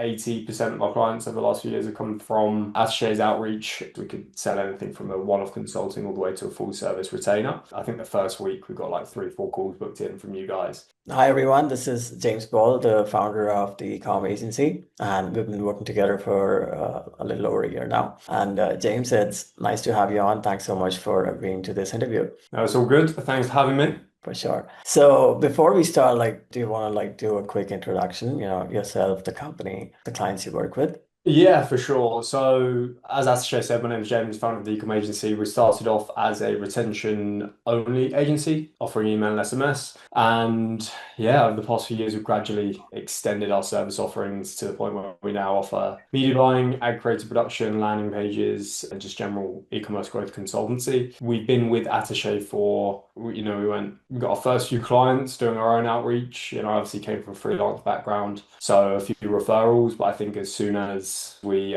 80% of our clients over the last few years have come from Atishay's outreach. We could sell anything from a one-off consulting all the way to a full service retainer. I think the first week we got like 3, 4 calls booked in from you guys. Hi everyone, this is James Ball, the founder of the Ecommerce agency, and we've been working together for a little over a year now. And James, it's nice to have you on. Thanks so much for agreeing to this interview. No, it's all good. Thanks for having me. For sure. So before we start, do you want to do a quick introduction, yourself, the company, the clients you work with? Yeah, for sure. So, as Atishay said, my name is James, founder of the Ecom agency. We started off as a retention only agency, offering email and SMS. And yeah, over the past few years, we've gradually extended our service offerings to the point where we now offer media buying, ad creative production, landing pages, and just general e-commerce growth consultancy. We've been with Atishay for, we got our first few clients doing our own outreach. I obviously came from a freelance background, so a few referrals, but I think as soon as we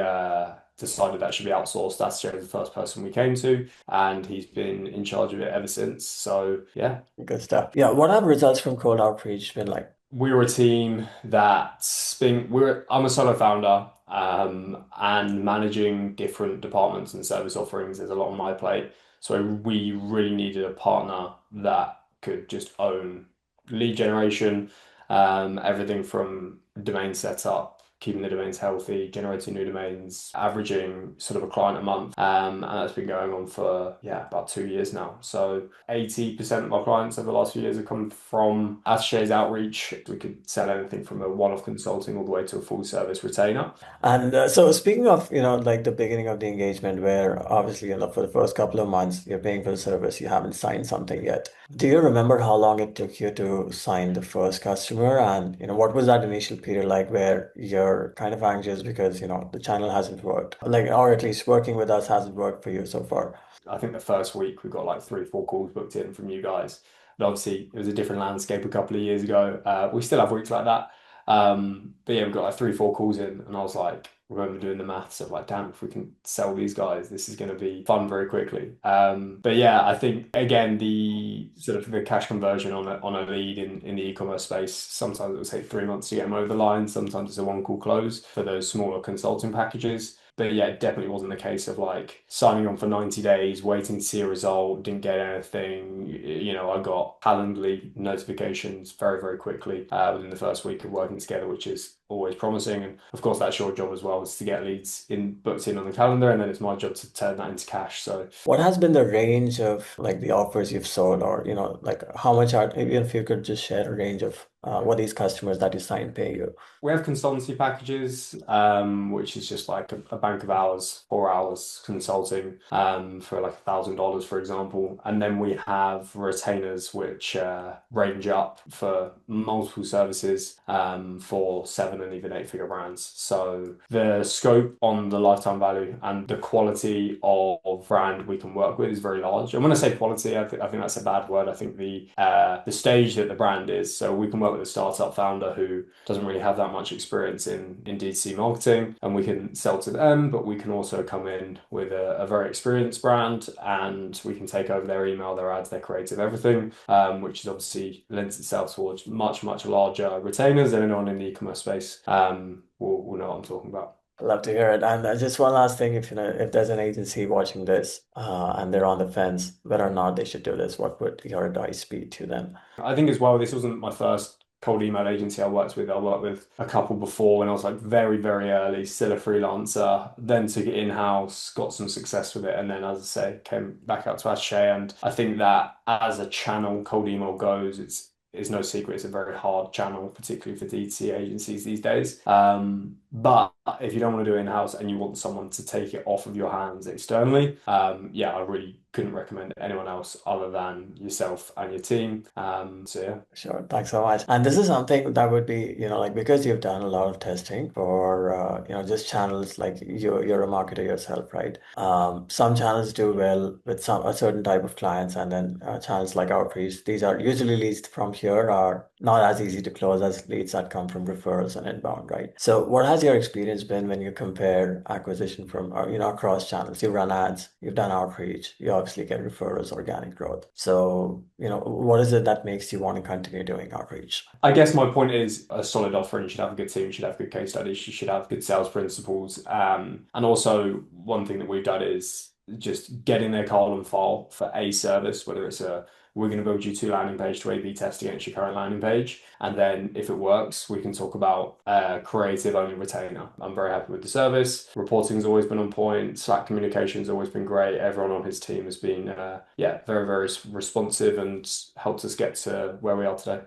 decided that should be outsourced, that's the first person we came to, and he's been in charge of it ever since. So yeah. Good stuff. Yeah, what have results from cold outreach been like? We're a team I'm a solo founder, and managing different departments and service offerings is a lot on my plate. So we really needed a partner that could just own lead generation, everything from domain setup, keeping the domains healthy, generating new domains, averaging sort of a client a month. And that's been going on for, about 2 years now. So 80% of our clients over the last few years have come from Atishay's outreach. We could sell anything from a one-off consulting all the way to a full service retainer. And so speaking of, the beginning of the engagement where obviously, for the first couple of months, you're paying for the service, you haven't signed something yet. Do you remember how long it took you to sign the first customer? And, what was that initial period like where you're kind of anxious because, the channel hasn't worked, or at least working with us hasn't worked for you so far? I think the first week we got like 3, 4 calls booked in from you guys. But obviously it was a different landscape a couple of years ago. We still have weeks like that. But yeah, we got like 3, 4 calls in, and I was like, remember doing the maths of like, damn, if we can sell these guys, this is going to be fun very quickly. But yeah, I think again, the sort of the cash conversion on a lead in the e-commerce space, sometimes it will take 3 months to get them over the line. Sometimes it's a one call close for those smaller consulting packages. But yeah, it definitely wasn't the case of like signing on for 90 days, waiting to see a result, didn't get anything. I got Calendly notifications very, very quickly within the first week of working together, which is always promising. And of course, that's your job as well, is to get leads booked in on the calendar, and then it's my job to turn that into cash. So what has been the range of the offers you've sold, or how much are, even if you could just share a range of what these customers that you signed pay you? we have consultancy packages, which is just like a bank of hours, 4 hours consulting, for like $1,000, for example. And then we have retainers, which range up for multiple services, for 7 and even 8 figure brands. So the scope on the lifetime value and the quality of brand we can work with is very large. And when I say quality, I think that's a bad word. I think the stage that the brand is. So we can work with a startup founder who doesn't really have that much experience in D2C marketing, and we can sell to them, but we can also come in with a very experienced brand, and we can take over their email, their ads, their creative, everything, which is obviously lends itself towards much, much larger retainers, and anyone in the e-commerce space will know what I'm talking about. Love to hear it. And just one last thing, if there's an agency watching this and they're on the fence whether or not they should do this, what would your advice be to them? I think as well, this wasn't my first cold email agency I worked with. I worked with a couple before when I was like very, very early, still a freelancer, then took it in-house, got some success with it, and then, as I say, came back out to Atishay. And I think that as a channel, cold email goes, it's no secret it's a very hard channel, particularly for D2C agencies these days. But if you don't want to do it in-house and you want someone to take it off of your hands externally, I really couldn't recommend anyone else other than yourself and your team. So yeah. Sure. Thanks so much. And this is something that would be, because you've done a lot of testing for, just channels, like you're a marketer yourself, right? Some channels do well with a certain type of clients, and then channels like Outreach, these are usually leads from here are not as easy to close as leads that come from referrals and inbound, right? So what has your experience been when you compare acquisition from, across channels? You run ads, you've done outreach, you obviously get referrals, organic growth. So, what is it that makes you want to continue doing outreach? I guess my point is a solid offering. You should have a good team, you should have good case studies, you should have good sales principles. And also one thing that we've done is just getting their card on file for a service, whether it's we're going to build you two landing page to A/B test against your current landing page. And then if it works, we can talk about creative only retainer. I'm very happy with the service. Reporting's always been on point. Slack communication's always been great. Everyone on his team has been, yeah, very, very responsive and helped us get to where we are today.